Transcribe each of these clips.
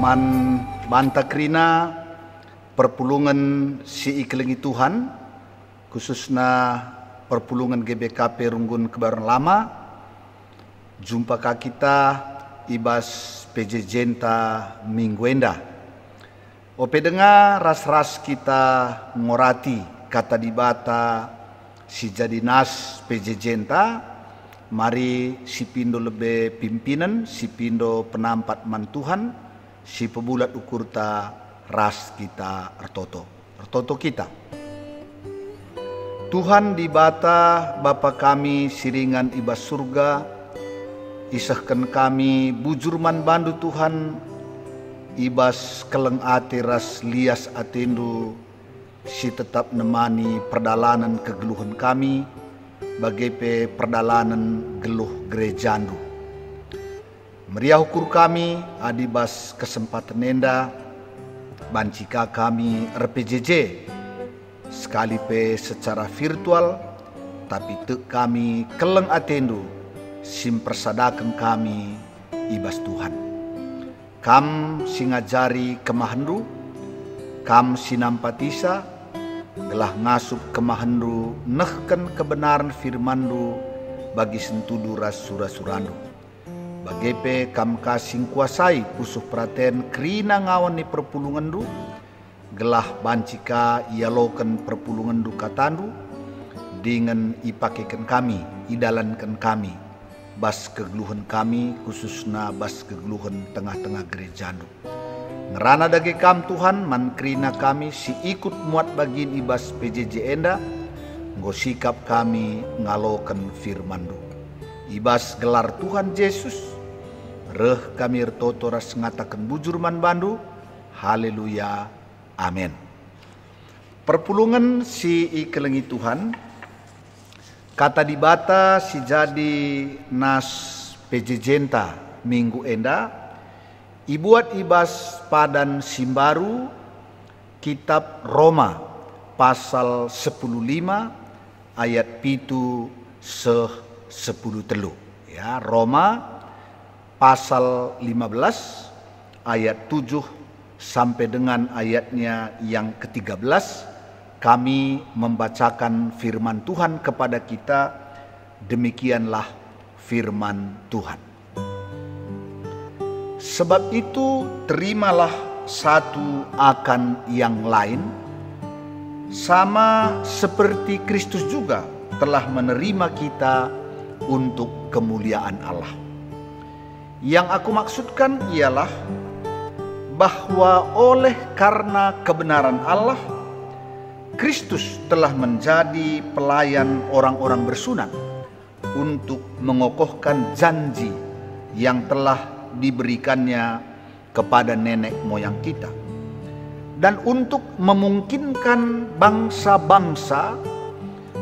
man banta krina perpulungan si ikelengi Tuhan, khususnya perpulungan GBKP Runggun Kebayoran Lama. Jumpa kita ibas PJ Jenta minggu enda. Ope dengar ras-ras kita ngorati kata dibata si jadi nas PJ Jenta. Mari si pindo lebih pimpinan, si pindo penampat man Tuhan, si pebulat ukurta ras kita ertoto kita. Tuhan dibata Bapa kami siringan ibas surga, isahkan kami bujur man bandu Tuhan, ibas keleng ati ras lias atendu, si tetap nemani perdalanan kegeluhan kami, bagai perdalanan geluh gerejandu. Meriah ukur kami adibas kesempatan nenda, bancika kami RPJJ, sekali secara virtual, tapi kami keleng atendu, simpersadakan kami ibas Tuhan. Kam singajari kemahandu, kam sinampatisa, gelah ngasup kemahandu, nehken kebenaran firmandu, bagi sentudu ras surasurandu. Bagepe kam kasing kuasai pusuh praten krina ngawan ni perpulungandu, gelah bancika ialokan perpulungandu katandu, dengan ipakekan kami, idalankan kami, bas kegeluhan kami, khususna bas kegeluhan tengah-tengah gerejandu. Ngerana dage kam Tuhan man krina kami si ikut muat bagin ibas PJJ enda, nggo sikap kami ngaloken firmandu. Ibas gelar Tuhan Yesus, reh kami ertoto ras ngatakan bujur man bandu, haleluya, amin. Perpulungan si ikelengi Tuhan, kata dibata si jadi nas PJ Jenta minggu enda, ibuat ibas padan simbaru kitab Roma pasal 15 ayat pitu 10 telu. Ya, Roma pasal 15 ayat 7 sampai dengan ayatnya yang ke-13 kami membacakan firman Tuhan kepada kita. Demikianlah firman Tuhan. Sebab itu terimalah satu akan yang lain, sama seperti Kristus juga telah menerima kita untuk kemuliaan Allah. Yang aku maksudkan ialah bahwa oleh karena kebenaran Allah, Kristus telah menjadi pelayan orang-orang bersunat untuk mengokohkan janji yang telah diberikannya kepada nenek moyang kita, dan untuk memungkinkan bangsa-bangsa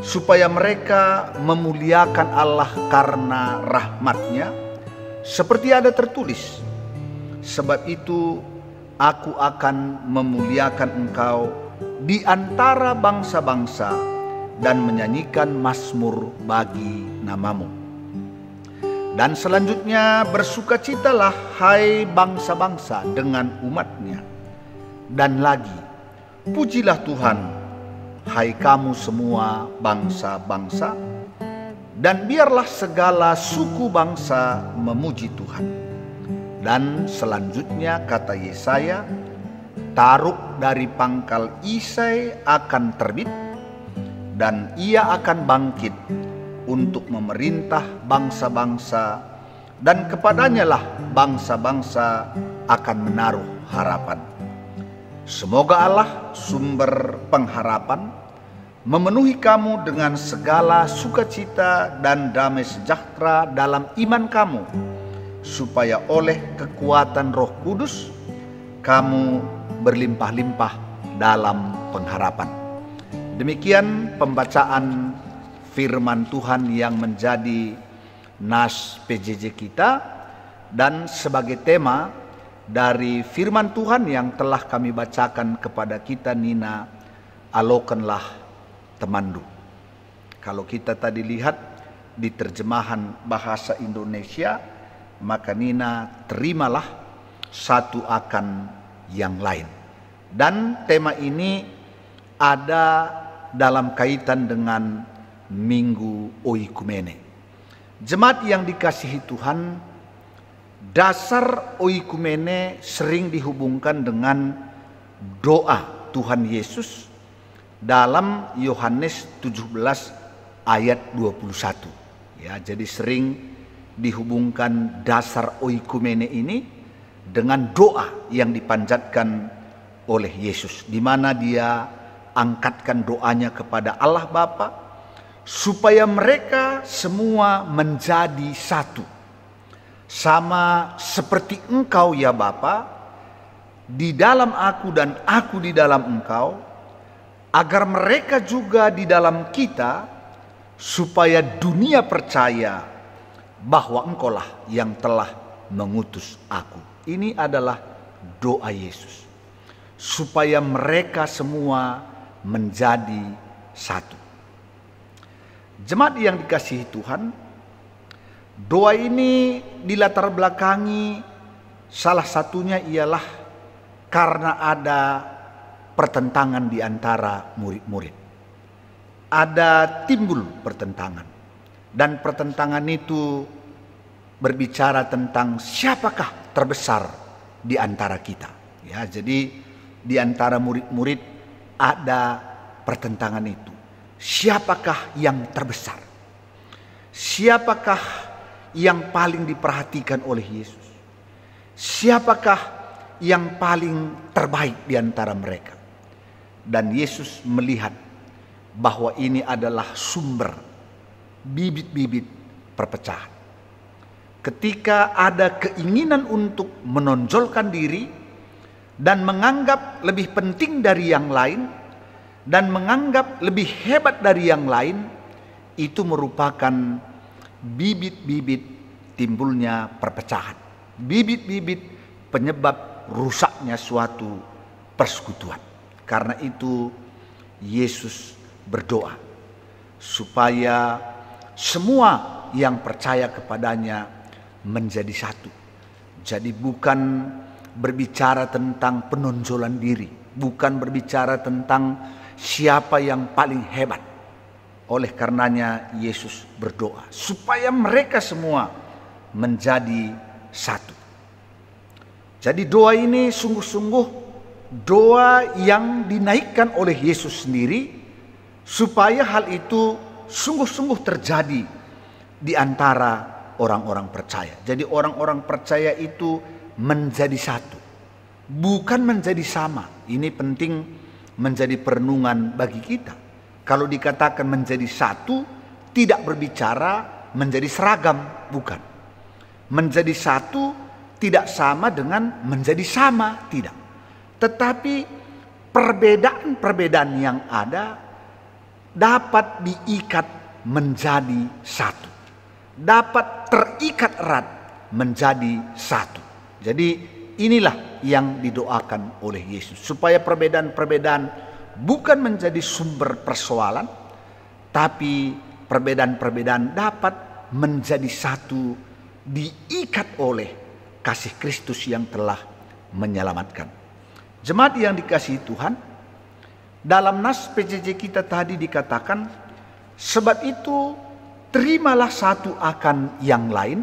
supaya mereka memuliakan Allah karena rahmat-Nya, seperti ada tertulis, sebab itu aku akan memuliakan engkau di antara bangsa-bangsa dan menyanyikan mazmur bagi namamu. Dan selanjutnya bersukacitalah hai bangsa-bangsa dengan umat-Nya. Dan lagi, pujilah Tuhan, hai kamu semua bangsa-bangsa, dan biarlah segala suku bangsa memuji Tuhan. Dan selanjutnya kata Yesaya, taruk dari pangkal Isai akan terbit, dan ia akan bangkit untuk memerintah bangsa-bangsa, dan kepadanya lah bangsa-bangsa akan menaruh harapan. Semoga Allah sumber pengharapan memenuhi kamu dengan segala sukacita dan damai sejahtera dalam iman kamu, supaya oleh kekuatan Roh Kudus kamu berlimpah-limpah dalam pengharapan. Demikian pembacaan firman Tuhan yang menjadi nas PJJ kita, dan sebagai tema dari firman Tuhan yang telah kami bacakan kepada kita, Nina, alokanlah temandu. Kalau kita tadi lihat di terjemahan bahasa Indonesia, maka Nina terimalah satu akan yang lain. Dan tema ini ada dalam kaitan dengan Minggu Oikumene. Jemaat yang dikasihi Tuhan, dasar Oikumene sering dihubungkan dengan doa Tuhan Yesus dalam Yohanes 17 ayat 21. Ya, jadi sering dihubungkan dasar Oikumene ini dengan doa yang dipanjatkan oleh Yesus, di mana dia angkatkan doanya kepada Allah Bapa supaya mereka semua menjadi satu, sama seperti Engkau ya Bapa di dalam aku dan aku di dalam Engkau, agar mereka juga di dalam kita, supaya dunia percaya bahwa Engkaulah yang telah mengutus aku. Ini adalah doa Yesus, supaya mereka semua menjadi satu. Jemaat yang dikasihi Tuhan, doa ini dilatar belakangi salah satunya ialah karena ada pertentangan di antara murid-murid. Ada timbul pertentangan, dan pertentangan itu berbicara tentang siapakah terbesar di antara kita. Ya, jadi di antara murid-murid ada pertentangan itu. Siapakah yang terbesar? Siapakah yang paling diperhatikan oleh Yesus? Siapakah yang paling terbaik di antara mereka? Dan Yesus melihat bahwa ini adalah sumber bibit-bibit perpecahan. Ketika ada keinginan untuk menonjolkan diri dan menganggap lebih penting dari yang lain dan menganggap lebih hebat dari yang lain, itu merupakan bibit-bibit timbulnya perpecahan, bibit-bibit penyebab rusaknya suatu persekutuan. Karena itu Yesus berdoa supaya semua yang percaya kepadanya menjadi satu. Jadi bukan berbicara tentang penonjolan diri, bukan berbicara tentang siapa yang paling hebat. Oleh karenanya Yesus berdoa supaya mereka semua menjadi satu. Jadi doa ini sungguh-sungguh doa yang dinaikkan oleh Yesus sendiri, supaya hal itu sungguh-sungguh terjadi di antara orang-orang percaya. Jadi orang-orang percaya itu menjadi satu, bukan menjadi sama. Ini penting menjadi perenungan bagi kita. Kalau dikatakan menjadi satu, tidak berbicara menjadi seragam, bukan. Menjadi satu tidak sama dengan menjadi sama, tidak. Tetapi perbedaan-perbedaan yang ada dapat diikat menjadi satu, dapat terikat erat menjadi satu. Jadi inilah yang didoakan oleh Yesus, supaya perbedaan-perbedaan bukan menjadi sumber persoalan, tapi perbedaan-perbedaan dapat menjadi satu, diikat oleh kasih Kristus yang telah menyelamatkan. Jemaat yang dikasihi Tuhan, dalam nas PJJ kita tadi dikatakan, sebab itu terimalah satu akan yang lain,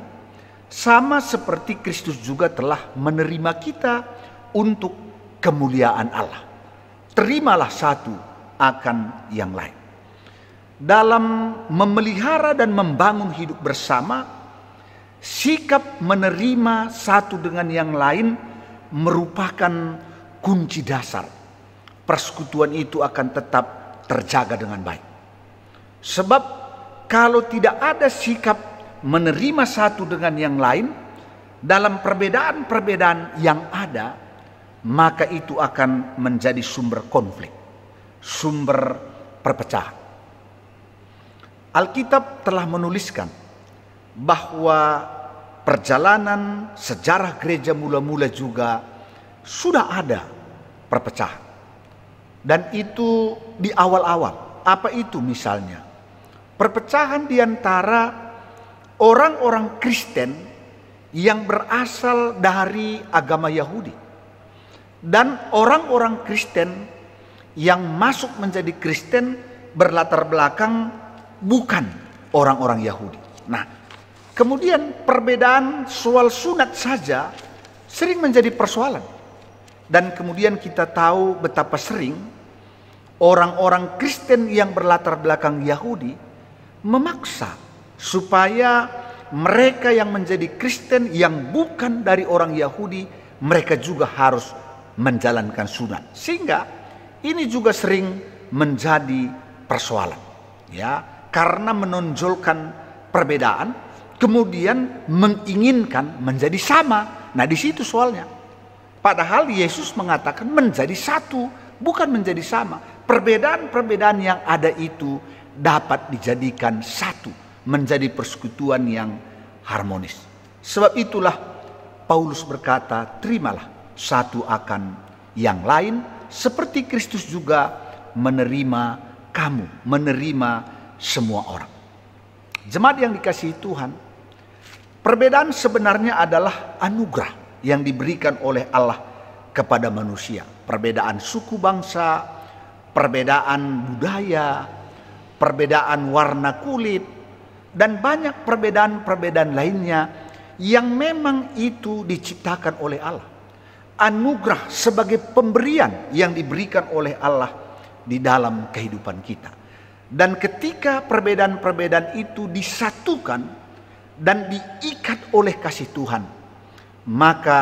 sama seperti Kristus juga telah menerima kita untuk kemuliaan Allah. Terimalah satu akan yang lain. Dalam memelihara dan membangun hidup bersama, sikap menerima satu dengan yang lain merupakan kunci dasar. Persekutuan itu akan tetap terjaga dengan baik. Sebab kalau tidak ada sikap menerima satu dengan yang lain dalam perbedaan-perbedaan yang ada, maka itu akan menjadi sumber konflik, sumber perpecahan. Alkitab telah menuliskan bahwa perjalanan sejarah gereja mula-mula juga sudah ada perpecahan. Dan itu di awal-awal. Apa itu misalnya? Perpecahan di antara orang-orang Kristen yang berasal dari agama Yahudi. Dan orang-orang Kristen yang masuk menjadi Kristen berlatar belakang bukan orang-orang Yahudi. Nah, kemudian perbedaan soal sunat saja sering menjadi persoalan. Dan kemudian kita tahu betapa sering orang-orang Kristen yang berlatar belakang Yahudi memaksa supaya mereka yang menjadi Kristen yang bukan dari orang Yahudi, mereka juga harus menjalankan sunat. Sehingga ini juga sering menjadi persoalan, ya, karena menonjolkan perbedaan, kemudian menginginkan menjadi sama. Nah, di situ soalnya. Padahal Yesus mengatakan menjadi satu, bukan menjadi sama. Perbedaan-perbedaan yang ada itu dapat dijadikan satu, menjadi persekutuan yang harmonis. Sebab itulah Paulus berkata, terimalah satu akan yang lain, seperti Kristus juga menerima kamu, menerima semua orang. Jemaat yang dikasihi Tuhan, perbedaan sebenarnya adalah anugerah yang diberikan oleh Allah kepada manusia. Perbedaan suku bangsa, perbedaan budaya, perbedaan warna kulit, dan banyak perbedaan-perbedaan lainnya yang memang itu diciptakan oleh Allah. Anugerah sebagai pemberian yang diberikan oleh Allah di dalam kehidupan kita. Dan ketika perbedaan-perbedaan itu disatukan dan diikat oleh kasih Tuhan, maka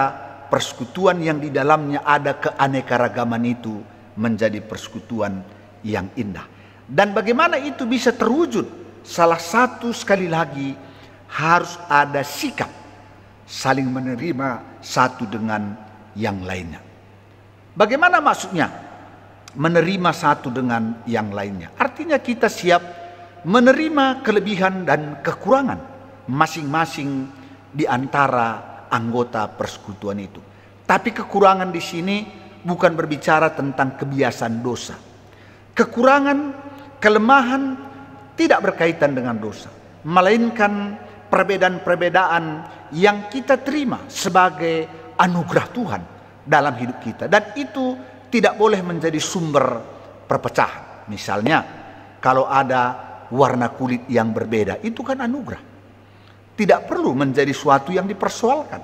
persekutuan yang di dalamnya ada keanekaragaman itu menjadi persekutuan yang indah. Dan bagaimana itu bisa terwujud? Salah satu sekali lagi harus ada sikap saling menerima satu dengan yang lainnya. Bagaimana maksudnya menerima satu dengan yang lainnya? Artinya kita siap menerima kelebihan dan kekurangan masing-masing di antara anggota persekutuan itu. Tapi kekurangan di sini bukan berbicara tentang kebiasaan dosa. Kekurangan, kelemahan tidak berkaitan dengan dosa, melainkan perbedaan-perbedaan yang kita terima sebagai anugerah Tuhan dalam hidup kita. Dan itu tidak boleh menjadi sumber perpecahan. Misalnya, kalau ada warna kulit yang berbeda, itu kan anugerah. Tidak perlu menjadi suatu yang dipersoalkan.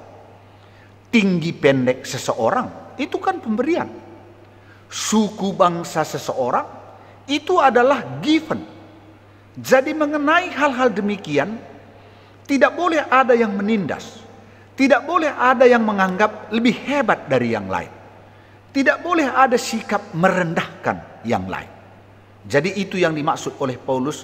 Tinggi pendek seseorang, itu kan pemberian. Suku bangsa seseorang, itu adalah given. Jadi mengenai hal-hal demikian, tidak boleh ada yang menindas. Tidak boleh ada yang menganggap lebih hebat dari yang lain. Tidak boleh ada sikap merendahkan yang lain. Jadi itu yang dimaksud oleh Paulus,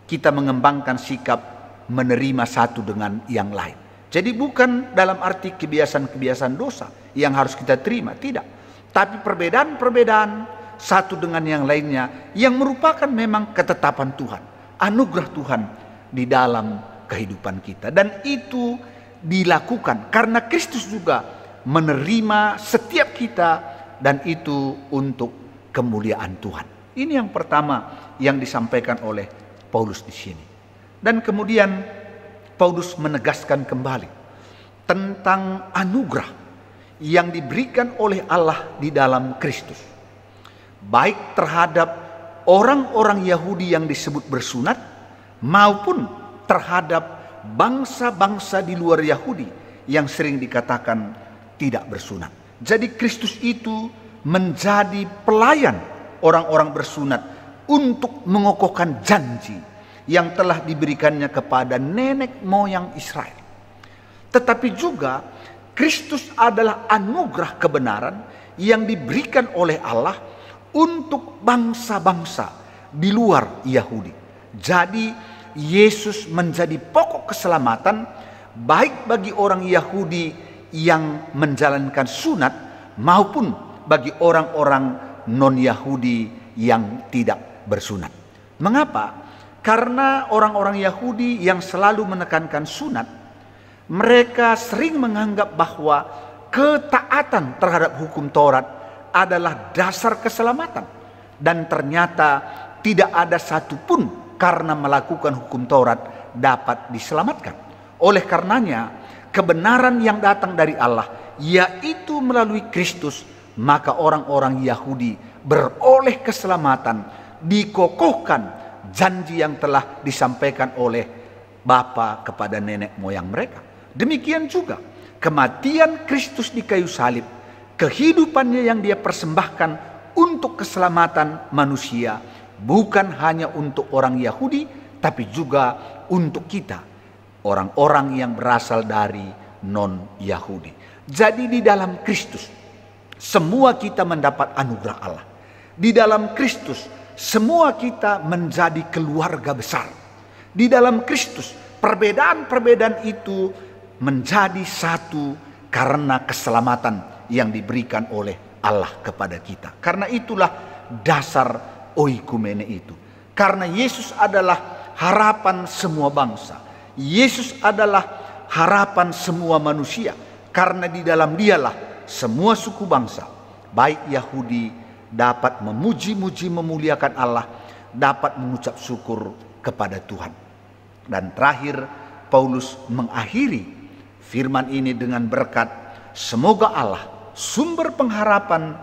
kita mengembangkan sikap menerima satu dengan yang lain. Jadi bukan dalam arti kebiasaan-kebiasaan dosa yang harus kita terima, tidak. Tapi perbedaan-perbedaan satu dengan yang lainnya yang merupakan memang ketetapan Tuhan, anugerah Tuhan di dalam kehidupan kita. Dan itu dilakukan karena Kristus juga menerima setiap kita, dan itu untuk kemuliaan Tuhan. Ini yang pertama yang disampaikan oleh Paulus di sini. Dan kemudian Paulus menegaskan kembali tentang anugerah yang diberikan oleh Allah di dalam Kristus, baik terhadap orang-orang Yahudi yang disebut bersunat maupun terhadap bangsa-bangsa di luar Yahudi yang sering dikatakan tidak bersunat. Jadi Kristus itu menjadi pelayan orang-orang bersunat untuk mengokohkan janji yang telah diberikannya kepada nenek moyang Israel. Tetapi juga Kristus adalah anugerah kebenaran yang diberikan oleh Allah untuk bangsa-bangsa di luar Yahudi. Jadi Yesus menjadi pokok keselamatan baik bagi orang Yahudi yang menjalankan sunat maupun bagi orang-orang non-Yahudi yang tidak bersunat. Mengapa? Karena orang-orang Yahudi yang selalu menekankan sunat, mereka sering menganggap bahwa ketaatan terhadap hukum Taurat adalah dasar keselamatan. Dan ternyata tidak ada satupun karena melakukan hukum Taurat dapat diselamatkan. Oleh karenanya, kebenaran yang datang dari Allah, yaitu melalui Kristus, maka orang-orang Yahudi beroleh keselamatan, dikokohkan janji yang telah disampaikan oleh Bapa kepada nenek moyang mereka. Demikian juga kematian Kristus di kayu salib, kehidupannya yang dia persembahkan untuk keselamatan manusia, bukan hanya untuk orang Yahudi, tapi juga untuk kita, orang-orang yang berasal dari non-Yahudi. Jadi di dalam Kristus semua kita mendapat anugerah Allah. Di dalam Kristus semua kita menjadi keluarga besar. Di dalam Kristus perbedaan-perbedaan itu menjadi satu karena keselamatan yang diberikan oleh Allah kepada kita. Karena itulah dasar oikumene itu. Karena Yesus adalah harapan semua bangsa. Yesus adalah harapan semua manusia. Karena di dalam dialah semua suku bangsa, baik Yahudi, dapat memuji-muji memuliakan Allah, dapat mengucap syukur kepada Tuhan. Dan terakhir Paulus mengakhiri firman ini dengan berkat, semoga Allah sumber pengharapan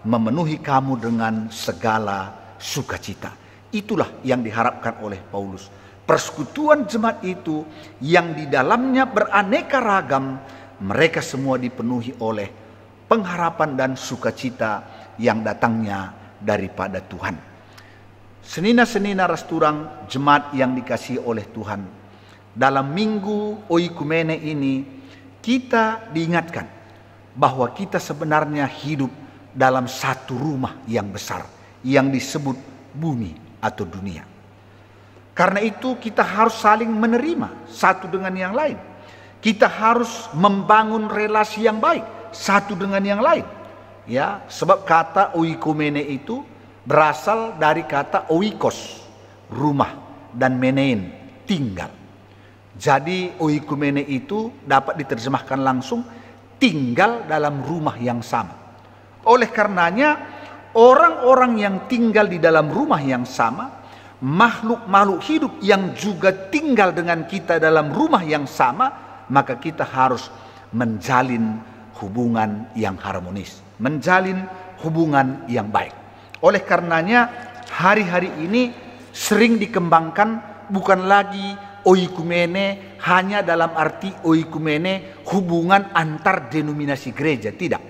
memenuhi kamu dengan segala sukacita. Itulah yang diharapkan oleh Paulus. Persekutuan jemaat itu yang di dalamnya beraneka ragam, mereka semua dipenuhi oleh pengharapan dan sukacita yang datangnya daripada Tuhan. Senina-senina rasturang jemaat yang dikasihi oleh Tuhan, dalam minggu oikumene ini kita diingatkan bahwa kita sebenarnya hidup dalam satu rumah yang besar yang disebut bumi atau dunia. Karena itu kita harus saling menerima satu dengan yang lain. Kita harus membangun relasi yang baik satu dengan yang lain. Ya, sebab kata oikumene itu berasal dari kata oikos, rumah, dan menein, tinggal. Jadi oikumene itu dapat diterjemahkan langsung tinggal dalam rumah yang sama. Oleh karenanya orang-orang yang tinggal di dalam rumah yang sama, makhluk-makhluk hidup yang juga tinggal dengan kita dalam rumah yang sama, maka kita harus menjalin hubungan yang harmonis, menjalin hubungan yang baik. Oleh karenanya hari-hari ini sering dikembangkan bukan lagi oikumene hanya dalam arti oikumene hubungan antar denominasi gereja, tidak.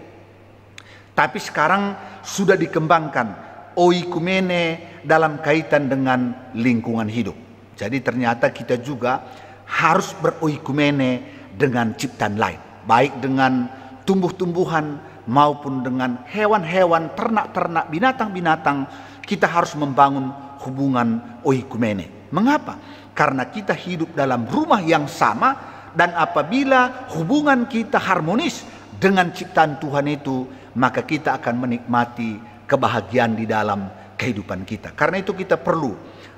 Tapi sekarang sudah dikembangkan oikumene dalam kaitan dengan lingkungan hidup. Jadi ternyata kita juga harus beroikumene dengan ciptaan lain, baik dengan tumbuh-tumbuhan maupun dengan hewan-hewan, ternak-ternak, binatang-binatang. Kita harus membangun hubungan oikumene. Mengapa? Karena kita hidup dalam rumah yang sama, dan apabila hubungan kita harmonis dengan ciptaan Tuhan itu, maka kita akan menikmati kebahagiaan di dalam kehidupan kita. Karena itu kita perlu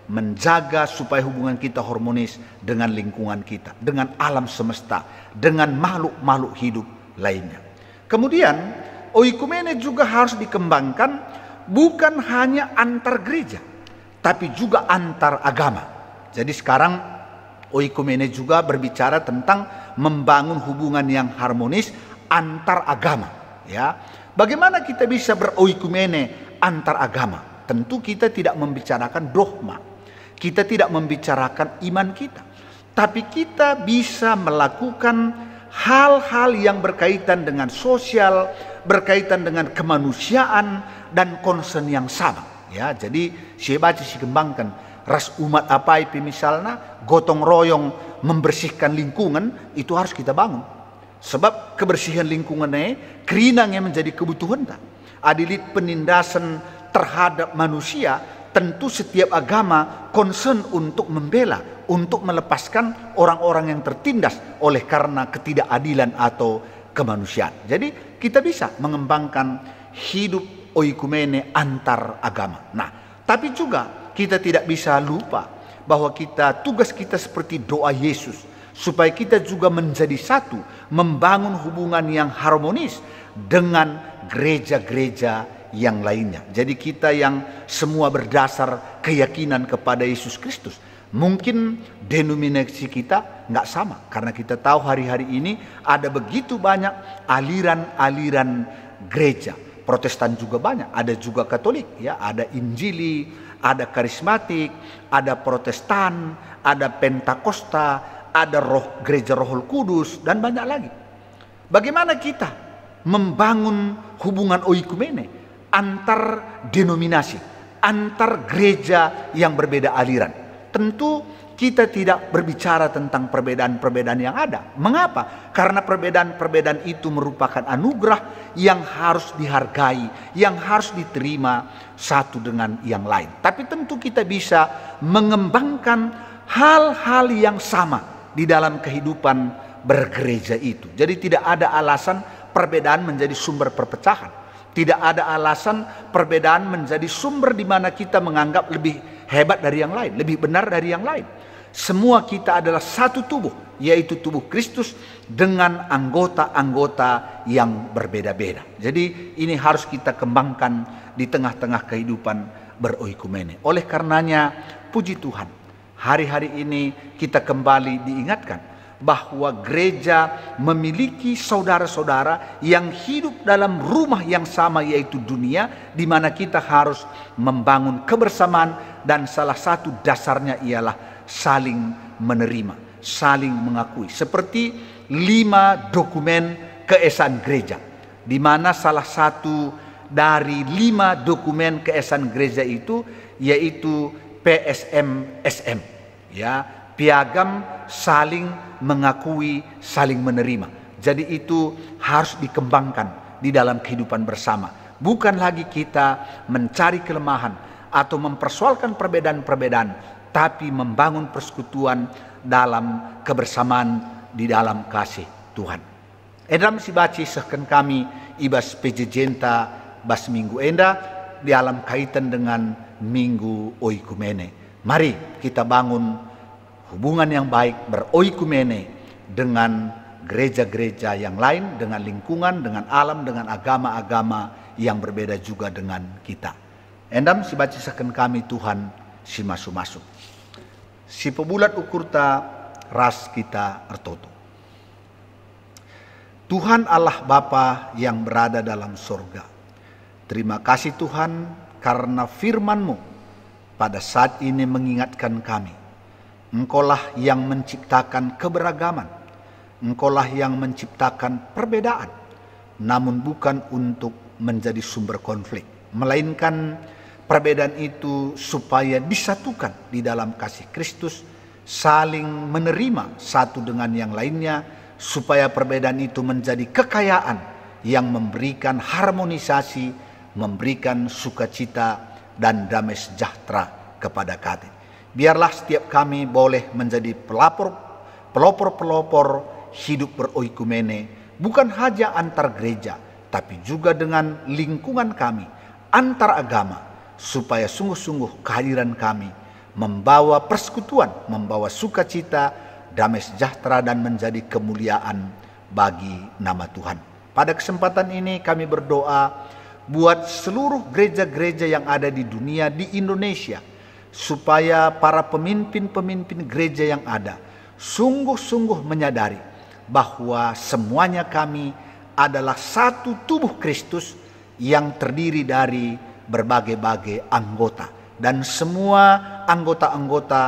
menjaga supaya hubungan kita harmonis dengan lingkungan kita, dengan alam semesta, dengan makhluk-makhluk hidup lainnya. Kemudian oikumene juga harus dikembangkan bukan hanya antar gereja, tapi juga antar agama. Jadi sekarang oikumene juga berbicara tentang membangun hubungan yang harmonis antar agama. Ya, bagaimana kita bisa beroikumene antar agama? Tentu kita tidak membicarakan dogma, kita tidak membicarakan iman kita, tapi kita bisa melakukan hal-hal yang berkaitan dengan sosial, berkaitan dengan kemanusiaan dan concern yang sama. Ya, jadi saya baca, saya kembangkan ras umat apa itu misalnya gotong royong membersihkan lingkungan, itu harus kita bangun. Sebab kebersihan lingkungannya kerinangnya menjadi kebutuhan. Adilit penindasan terhadap manusia, tentu setiap agama concern untuk membela, untuk melepaskan orang-orang yang tertindas oleh karena ketidakadilan atau kemanusiaan. Jadi kita bisa mengembangkan hidup oikumene antar agama. Nah, tapi juga kita tidak bisa lupa bahwa tugas kita seperti doa Yesus, supaya kita juga menjadi satu, membangun hubungan yang harmonis dengan gereja-gereja yang lainnya. Jadi kita yang semua berdasar keyakinan kepada Yesus Kristus, Mungkin denominasi kita nggak sama, karena kita tahu hari-hari ini ada begitu banyak aliran-aliran gereja. Protestan juga banyak, ada juga Katolik, ya, ada Injili, ada karismatik, ada Protestan, ada Pentakosta, ada gereja Roh Kudus, dan banyak lagi. Bagaimana kita membangun hubungan oikumene antar denominasi, antar gereja yang berbeda aliran? Tentu kita tidak berbicara tentang perbedaan-perbedaan yang ada. Mengapa? Karena perbedaan-perbedaan itu merupakan anugerah yang harus dihargai, yang harus diterima satu dengan yang lain. Tapi tentu kita bisa mengembangkan hal-hal yang sama di dalam kehidupan bergereja itu. Jadi tidak ada alasan perbedaan menjadi sumber perpecahan. Tidak ada alasan perbedaan menjadi sumber di mana kita menganggap lebih hebat dari yang lain, lebih benar dari yang lain. Semua kita adalah satu tubuh, yaitu tubuh Kristus dengan anggota-anggota yang berbeda-beda. Jadi ini harus kita kembangkan di tengah-tengah kehidupan beroikumene. Oleh karenanya, puji Tuhan, hari-hari ini kita kembali diingatkan bahwa gereja memiliki saudara-saudara yang hidup dalam rumah yang sama, yaitu dunia, di mana kita harus membangun kebersamaan, dan salah satu dasarnya ialah saling menerima, saling mengakui. Seperti 5 dokumen keesaan gereja, di mana salah satu dari 5 dokumen keesaan gereja itu yaitu PSM-SM, ya, piagam saling mengakui, saling menerima. Jadi itu harus dikembangkan di dalam kehidupan bersama. Bukan lagi kita mencari kelemahan atau mempersoalkan perbedaan-perbedaan, tapi membangun persekutuan dalam kebersamaan di dalam kasih Tuhan. Edam si baci sehken kami ibas pejejenta bas minggu enda di dalam kaitan dengan minggu oikumene. Mari kita bangun hubungan yang baik beroikumene dengan gereja-gereja yang lain, dengan lingkungan, dengan alam, dengan agama-agama yang berbeda juga dengan kita. Endam si baca sehken kami Tuhan si masuk-masuk. Si pebulat ukurta ras kita ertoto. Tuhan Allah Bapa yang berada dalam surga. Terima kasih Tuhan karena firman-Mu pada saat ini mengingatkan kami. Engkaulah yang menciptakan keberagaman. Engkaulah yang menciptakan perbedaan. Namun bukan untuk menjadi sumber konflik. Melainkan perbedaan itu supaya disatukan di dalam kasih Kristus. Saling menerima satu dengan yang lainnya. Supaya perbedaan itu menjadi kekayaan yang memberikan harmonisasi, memberikan sukacita dan damai sejahtera kepada kami. Biarlah setiap kami boleh menjadi pelopor-pelopor hidup beroikumene, bukan hanya antar gereja, tapi juga dengan lingkungan kami, antar agama, supaya sungguh-sungguh kehadiran kami membawa persekutuan, membawa sukacita, damai sejahtera, dan menjadi kemuliaan bagi nama Tuhan. Pada kesempatan ini kami berdoa buat seluruh gereja-gereja yang ada di dunia, di Indonesia, supaya para pemimpin-pemimpin gereja yang ada sungguh-sungguh menyadari bahwa semuanya kami adalah satu tubuh Kristus yang terdiri dari berbagai-bagai anggota, dan semua anggota-anggota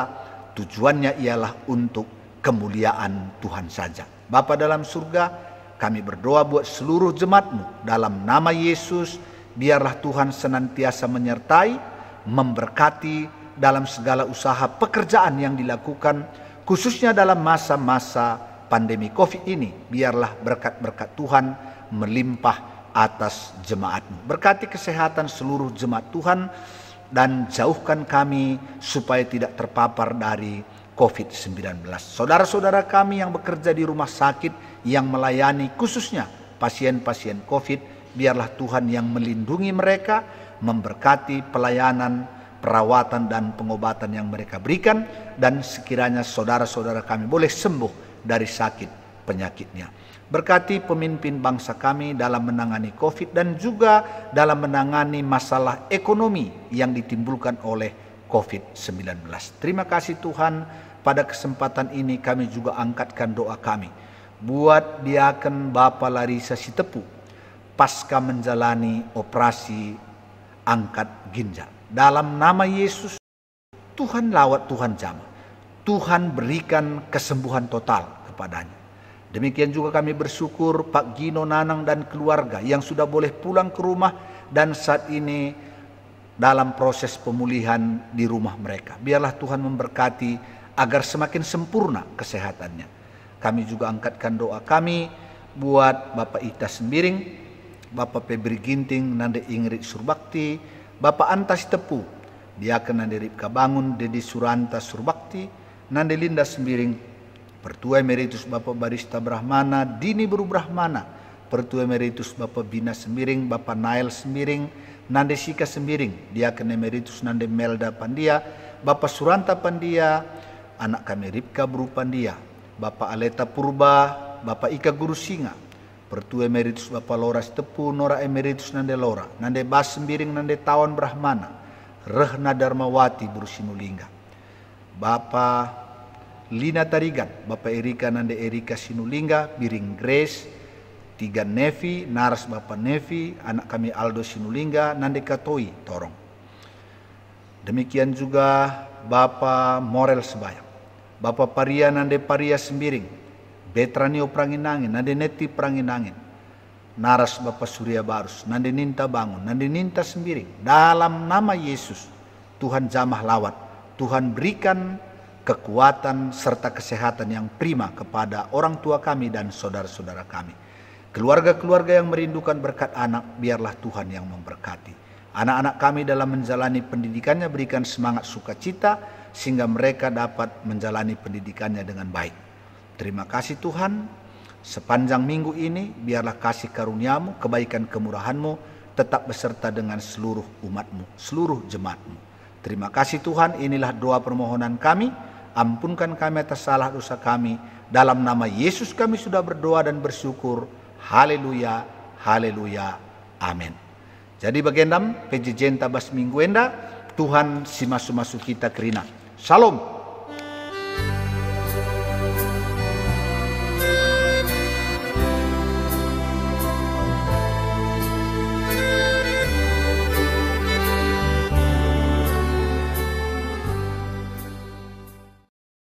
tujuannya ialah untuk kemuliaan Tuhan saja. Bapa dalam surga, kami berdoa buat seluruh jemaat-Mu dalam nama Yesus. Biarlah Tuhan senantiasa menyertai, memberkati dalam segala usaha pekerjaan yang dilakukan, khususnya dalam masa-masa pandemi COVID ini. Biarlah berkat-berkat Tuhan melimpah atas jemaat-Mu. Berkati kesehatan seluruh jemaat Tuhan, dan jauhkan kami supaya tidak terpapar dari COVID-19. Saudara-saudara kami yang bekerja di rumah sakit, yang melayani khususnya pasien-pasien COVID, biarlah Tuhan yang melindungi mereka, memberkati pelayanan, perawatan, dan pengobatan yang mereka berikan, dan sekiranya saudara-saudara kami boleh sembuh dari sakit penyakitnya. Berkati pemimpin bangsa kami dalam menangani COVID dan juga dalam menangani masalah ekonomi yang ditimbulkan oleh COVID-19. Terima kasih Tuhan, pada kesempatan ini kami juga angkatkan doa kami buat Diaken Bapak Larissa Sitepu pasca menjalani operasi angkat ginjal. Dalam nama Yesus, Tuhan lawat, Tuhan jamah, Tuhan berikan kesembuhan total kepadanya. Demikian juga kami bersyukur Pak Gino, Nanang dan keluarga yang sudah boleh pulang ke rumah dan saat ini dalam proses pemulihan di rumah mereka. Biarlah Tuhan memberkati agar semakin sempurna kesehatannya. Kami juga angkatkan doa kami buat Bapak Ita Sembiring, Bapak Febri Ginting, Nande Ingrid Surbakti, Bapak Anta Sitepu, Diaken Nande Ripka Bangun, Dedi Suranta Surbakti, Nande Linda Sembiring, Pertua Emeritus Bapak Barista Brahmana, Dini Buru Brahmana, Pertua Emeritus Bapak Bina Sembiring, Bapak Nail Sembiring, Nande Sika Sembiring, Diaken Emeritus Nande Melda Pandia, Bapak Suranta Pandia, anak kami Ripka Buru Pandia, Bapak Aleta Purba, Bapak Ika Guru Singa, Pertua Emeritus Bapak Lora Sitepu, Nora Emeritus Nande Lora, Nande Bas Sembiring, Nande Tawan Brahmana, Rehna Darmawati Buru Sinulingga, Bapak Lina Tarigan, Bapak Erika Nande Erika Sinulingga, Biring Grace, Tiga Nevi, Naras Bapak Nevi, anak kami Aldo Sinulingga, Nande Katoi Torong. Demikian juga Bapak Morel Sebayang, Bapak Paria Nande Paria Sembiring, Betranio Pranginangin, Nande Neti Pranginangin, Naras Bapak Surya Barus, Nande Ninta Bangun, Nande Ninta Sembiring. Dalam nama Yesus, Tuhan jamah lawat, Tuhan berikan kekuatan serta kesehatan yang prima kepada orang tua kami dan saudara-saudara kami. Keluarga-keluarga yang merindukan berkat anak, biarlah Tuhan yang memberkati. Anak-anak kami dalam menjalani pendidikannya berikan semangat sukacita sehingga mereka dapat menjalani pendidikannya dengan baik. Terima kasih Tuhan, sepanjang minggu ini biarlah kasih karuniamu, kebaikan kemurahanmu tetap beserta dengan seluruh umatmu, seluruh jemaatmu. Terima kasih Tuhan, inilah doa permohonan kami. Ampunkan kami atas salah dosa kami. Dalam nama Yesus kami sudah berdoa dan bersyukur. Haleluya, haleluya, amin. Jadi bagendam, PJJ tabas minggu enda, Tuhan si masu-masu kita kerina. Shalom.